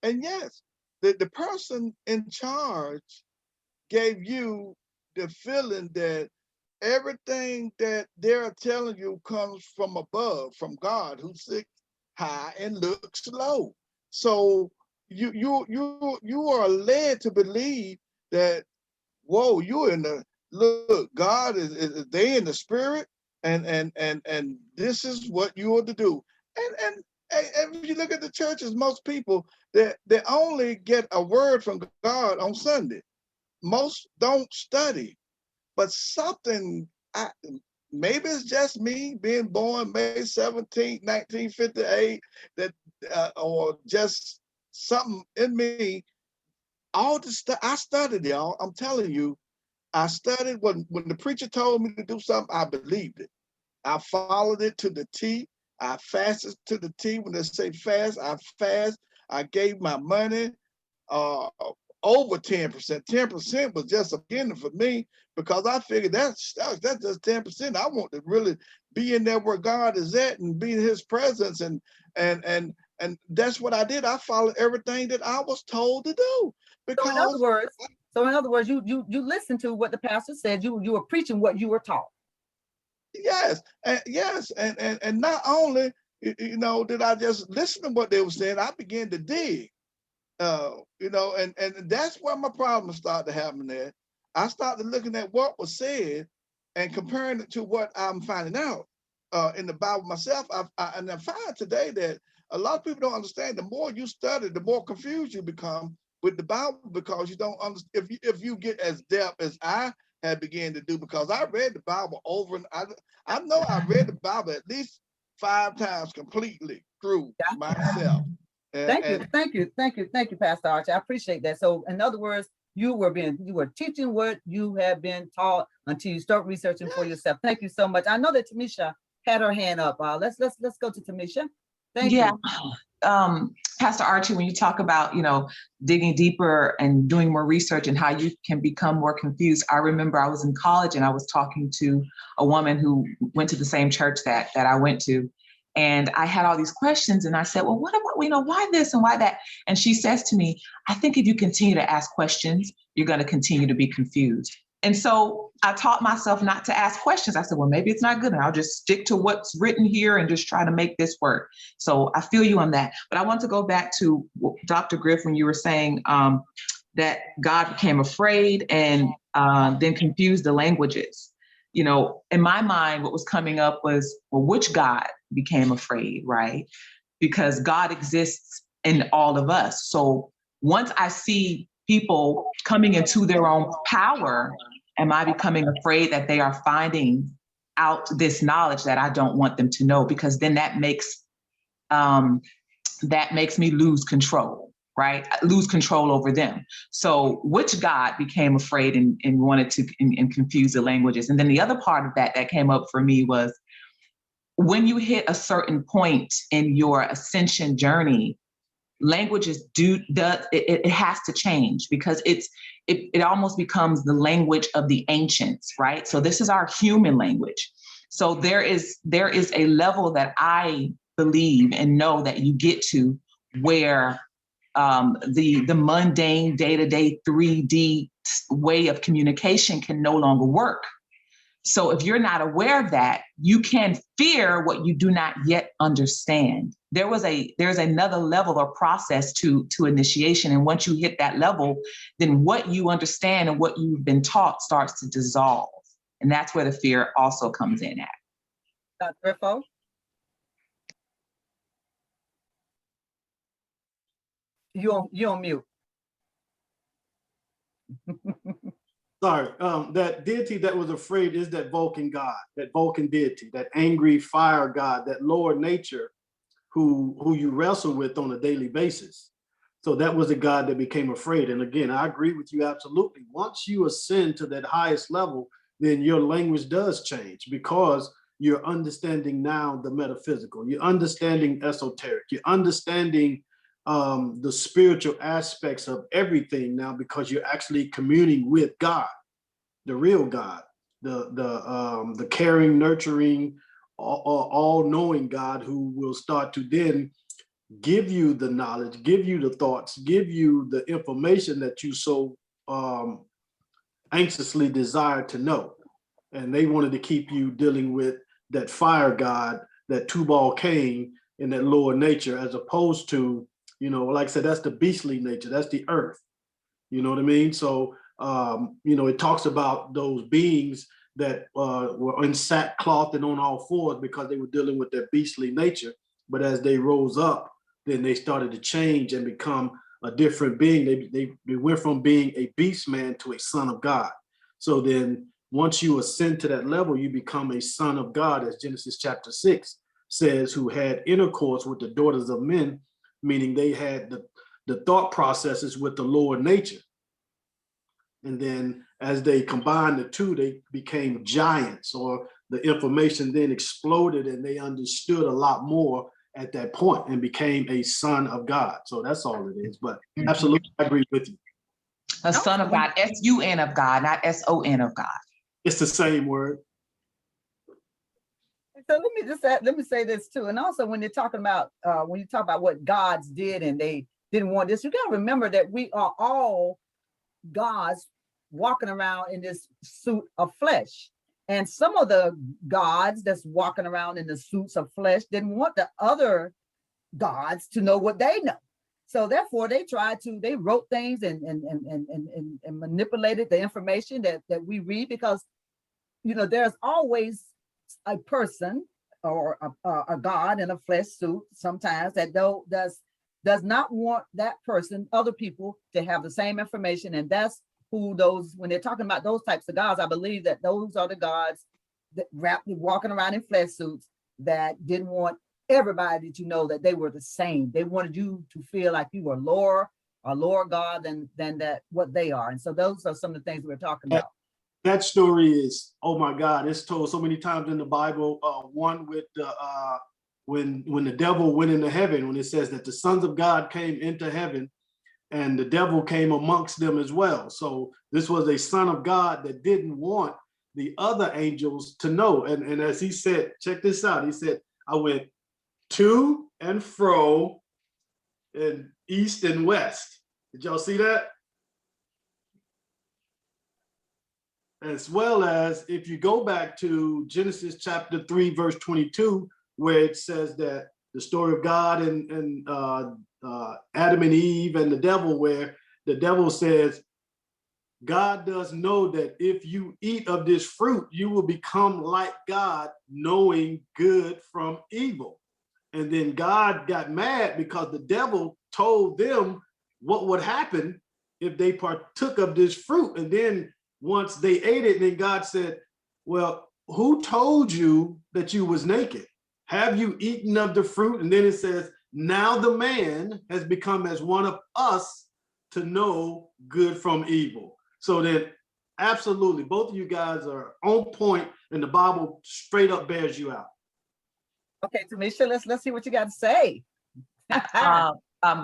yes, the person in charge gave you the feeling that everything that they're telling you comes from above, from God, who sits high and looks low. So you are led to believe that, whoa, you're in the look, God is they in the spirit, and this is what you are to do. And if you look at the churches, most people they only get a word from God on Sunday. Most don't study, but something, maybe it's just me being born May 17th, 1958, that or just something in me. All the stuff I studied, y'all. I'm telling you, I studied when the preacher told me to do something, I believed it. I followed it to the T. I fasted to the T. When they say fast, I fast. I gave my money over 10%. 10% was just a beginning for me, because I figured that's just 10%. I want to really be in there where God is at and be in his presence. And that's what I did. I followed everything that I was told to do. Because So in other words, you listened to what the pastor said. You were preaching what you were taught. Yes, and not only you know did I just listen to what they were saying, I began to dig. You know, and that's where my problems started to happen there. I started looking at what was said and comparing it to what I'm finding out in the Bible myself. I find today that a lot of people don't understand. The more you study, the more confused you become with the Bible, because you don't understand. If you get as depth as I had began to do, because I read the Bible over, and I know I read the Bible at least 5 times completely through myself. Thank you, Pastor Archie. I appreciate that. So in other words, you were teaching what you have been taught until you start researching for yourself. Thank you so much. I know that Tamisha had her hand up. Let's go to Tamisha. Thank you. Pastor Archie, when you talk about, you know, digging deeper and doing more research and how you can become more confused, I remember I was in college and I was talking to a woman who went to the same church that I went to. And I had all these questions and I said, well, what about, you know, why this and why that? And she says to me, I think if you continue to ask questions, you're going to continue to be confused. And so I taught myself not to ask questions. I said, well, maybe it's not good. And I'll just stick to what's written here and just try to make this work. So I feel you on that. But I want to go back to Dr. Griff, when you were saying that God became afraid and then confused the languages. You know, in my mind, what was coming up was, well, which God became afraid, right? Because God exists in all of us. So once I see people coming into their own power, am I becoming afraid that they are finding out this knowledge that I don't want them to know? Because then that makes me lose control, right? Lose control over them. So which God became afraid and wanted to and confuse the languages? And then the other part of that came up for me was, when you hit a certain point in your ascension journey, languages it has to change, because it almost becomes the language of the ancients, right? So this is our human language. So there is a level that I believe and know that you get to where the mundane day-to-day 3D way of communication can no longer work. So if you're not aware of that, you can fear what you do not yet understand. There's another level or process to initiation. And once you hit that level, then what you understand and what you've been taught starts to dissolve. And that's where the fear also comes in at. Dr. Griffo? You on mute. Sorry, that deity that was afraid is that Vulcan god, that Vulcan deity, that angry fire god, that lower nature who you wrestle with on a daily basis. So that was the god that became afraid. And again, I agree with you absolutely. Once you ascend to that highest level, then your language does change because you're understanding now the metaphysical, you're understanding esoteric, you're understanding the spiritual aspects of everything now because you're actually communing with God, the real God, the caring, nurturing, all-knowing God who will start to then give you the knowledge, give you the thoughts, give you the information that you so anxiously desire to know. And they wanted to keep you dealing with that fire God, that Tubal Cain, in that lower nature, as opposed to, like I said, that's the beastly nature, that's the earth. You know what I mean? So, it talks about those beings that were in sackcloth and on all fours because they were dealing with their beastly nature. But as they rose up, then they started to change and become a different being. They went from being a beast man to a son of God. So then once you ascend to that level, you become a son of God, as Genesis chapter 6 says, who had intercourse with the daughters of men, meaning they had the thought processes with the lower nature. And then as they combined the two, they became giants, or the information then exploded and they understood a lot more at that point and became a son of God. So that's all it is. But absolutely, I agree with you. A son of God, S-U-N of God, not S-O-N of God. It's the same word. So let me say this too. And also when you're talking about when you talk about what gods did and they didn't want this, you got to remember that we are all gods walking around in this suit of flesh. And some of the gods that's walking around in the suits of flesh didn't want the other gods to know what they know. So therefore they wrote things and manipulated the information that we read, because there's always a person or a god in a flesh suit sometimes that does not want that person, other people, to have the same information. And that's who when they're talking about those types of gods, I believe that those are the gods that walking around in flesh suits that didn't want everybody to know that they were the same. They wanted you to feel like you were a lower god than that what they are. And so those are some of the things we're talking about. That story is, oh my God, it's told so many times in the Bible. One with when the devil went into heaven, when it says that the sons of God came into heaven and the devil came amongst them as well. So this was a son of God that didn't want the other angels to know. And as he said, check this out. He said, I went to and fro and east and west. Did y'all see that? As well as if you go back to Genesis chapter 3, verse 22, where it says that the story of God and Adam and Eve and the devil, where the devil says, God does know that if you eat of this fruit, you will become like God, knowing good from evil. And then God got mad because the devil told them what would happen if they partook of this fruit. And then once they ate it, then God said, well, who told you that you was naked? Have you eaten of the fruit? And then it says, now the man has become as one of us to know good from evil. So then absolutely, both of you guys are on point, and the Bible straight up bears you out. Okay, Tamisha, let's see what you got to say.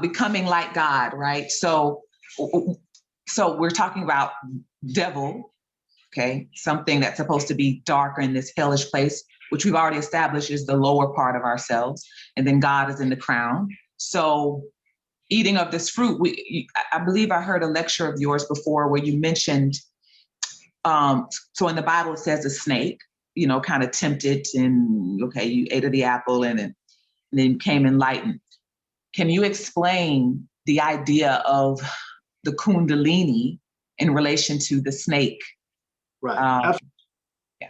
Becoming like God, right? So we're talking about devil, okay? Something that's supposed to be darker in this hellish place, which we've already established is the lower part of ourselves. And then God is in the crown. So eating of this fruit, I believe I heard a lecture of yours before where you mentioned, so in the Bible it says a snake, kind of tempted, and okay, you ate of the apple and then came enlightened. Can you explain the idea of the Kundalini in relation to the snake? Right. Yeah.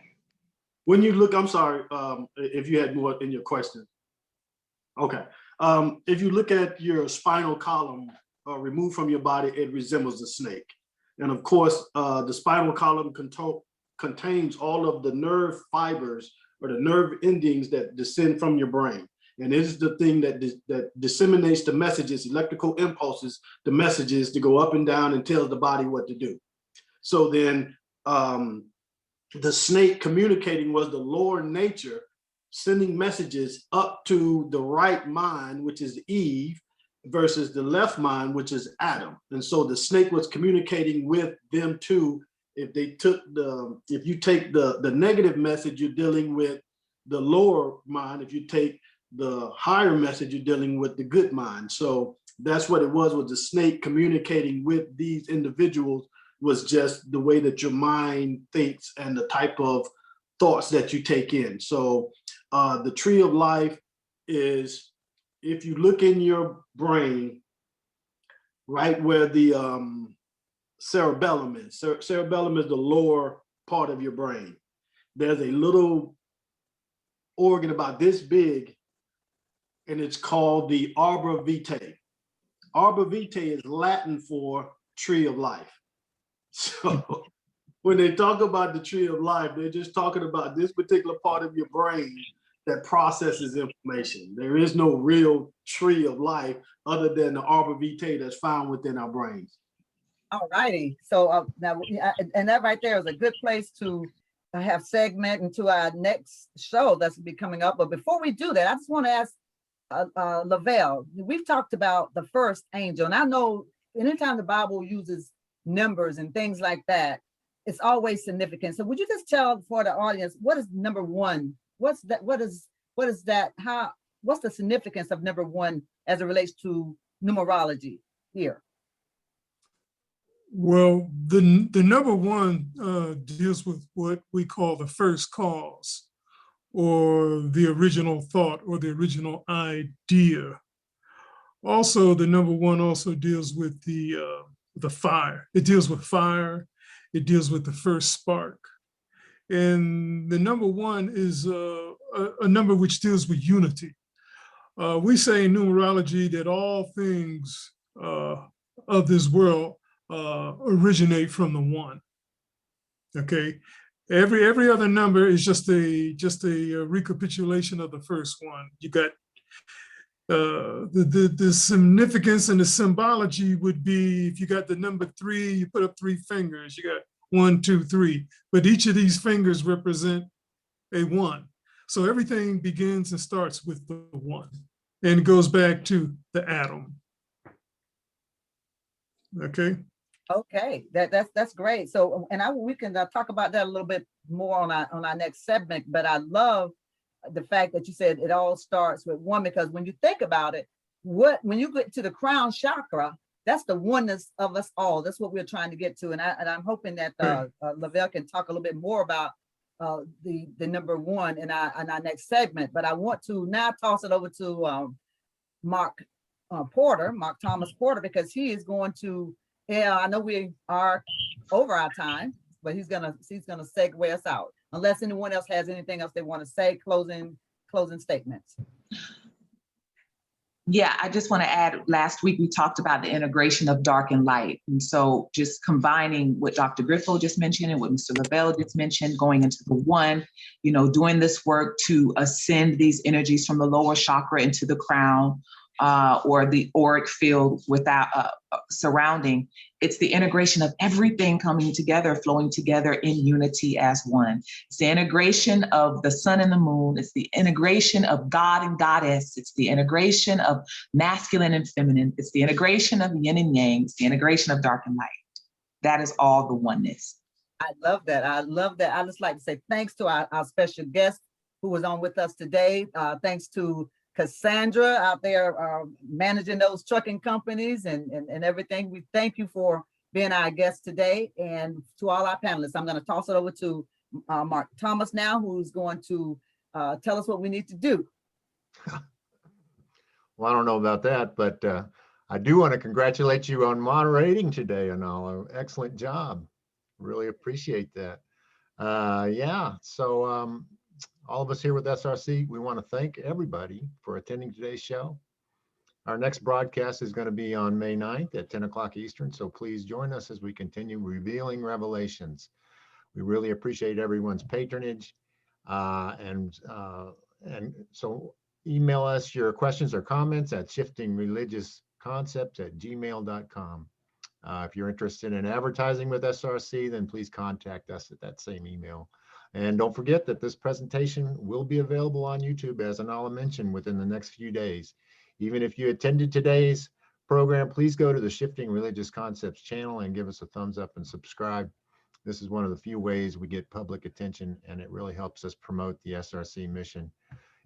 When you look, I'm sorry, if you had more in your question. Okay. If you look at your spinal column removed from your body, it resembles a snake. And of course, the spinal column contains all of the nerve fibers or the nerve endings that descend from your brain. And it is the thing that disseminates the messages, electrical impulses, the messages to go up and down and tells the body what to do. So then the snake communicating was the lower nature, sending messages up to the right mind, which is Eve, versus the left mind, which is Adam. And so the snake was communicating with them too. If you take the negative message, you're dealing with the lower mind. If you take the higher message, you're dealing with the good mind. So that's what it was with the snake communicating with these individuals, was just the way that your mind thinks and the type of thoughts that you take in. So the tree of life is, if you look in your brain, right where the cerebellum is. Cerebellum is the lower part of your brain. There's a little organ about this big, and it's called the arbor vitae. Arbor vitae is Latin for tree of life. So when they talk about the tree of life, they're just talking about this particular part of your brain that processes information. There is no real tree of life other than the arbor vitae that's found within our brains. All righty. So now, and that right there is a good place to have segment into our next show that's be coming up. But before we do that, I just want to ask Lavelle, we've talked about the first angel, and I know anytime the Bible uses numbers and things like that, it's always significant. So would you just tell for the audience, what is number one? What's that? What is that? What's the significance of number one as it relates to numerology here? Well, the number one deals with what we call the first cause, or the original thought, or the original idea. Also, the number one also deals with the fire. It deals with fire. It deals with the first spark. And the number one is a number which deals with unity. We say in numerology that all things of this world originate from the one. Okay, every other number is just a recapitulation of the first one. You got the significance and the symbology would be, if you got the number 3, you put up 3 fingers. You got 1, 2, 3, but each of these fingers represent a 1. So everything begins and starts with the 1, and goes back to the atom. Okay. Okay, that's great. So, and we can talk about that a little bit more on our next segment. But I love the fact that you said it all starts with 1, because when you think about it, when you get to the crown chakra, that's the oneness of us all. That's what we're trying to get to. And I'm hoping that Lavelle can talk a little bit more about the number 1 in our next segment. But I want to now toss it over to Mark Thomas Porter, because he is going to, I know we are over our time, but he's gonna segue us out, unless anyone else has anything else they want to say, closing statements. Yeah, I just want to add, last week we talked about the integration of dark and light. And so just combining what Dr. Griffo just mentioned and what Mr. Lavelle just mentioned, going into the 1, doing this work to ascend these energies from the lower chakra into the crown, or the auric field without surrounding. It's the integration of everything coming together, flowing together in unity as one. It's the integration of the sun and the moon. It's the integration of God and goddess. It's the integration of masculine and feminine. It's the integration of yin and yang. It's the integration of dark and light. That is all the oneness. I love that. I just like to say thanks to our special guest who was on with us today. Thanks to Cassandra out there managing those trucking companies and everything. We thank you for being our guest today. And to all our panelists, I'm going to toss it over to Mark Thomas now, who's going to tell us what we need to do. Well, I don't know about that, but I do want to congratulate you on moderating today, Anala. Excellent job. Really appreciate that. Yeah, so all of us here with SRC, we want to thank everybody for attending today's show. Our next broadcast is going to be on May 9th at 10 o'clock Eastern, so please join us as we continue revealing revelations. We really appreciate everyone's patronage. And so email us your questions or comments at shiftingreligiousconcepts@gmail.com. If you're interested in advertising with SRC, then please contact us at that same email. And don't forget that this presentation will be available on YouTube, as Anala mentioned, within the next few days. Even if you attended today's program, please go to the Shifting Religious Concepts channel and give us a thumbs up and subscribe. This is one of the few ways we get public attention, and it really helps us promote the SRC mission.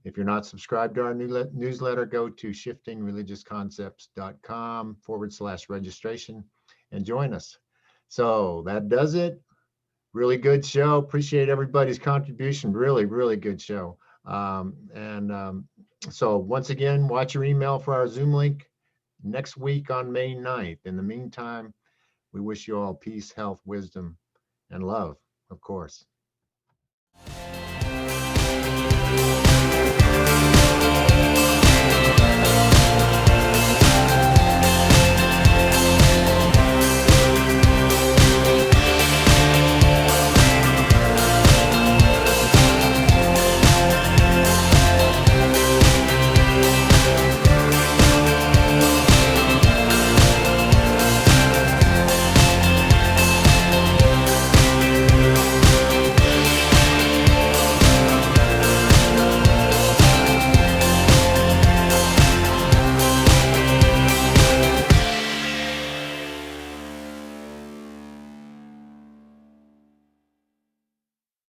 If you're not subscribed to our newsletter, go to shiftingreligiousconcepts.com/registration and join us. So that does it. Really good show. Appreciate everybody's contribution. Really, really good show. So once again, watch your email for our Zoom link next week on May 9th. In the meantime, we wish you all peace, health, wisdom, and love, of course.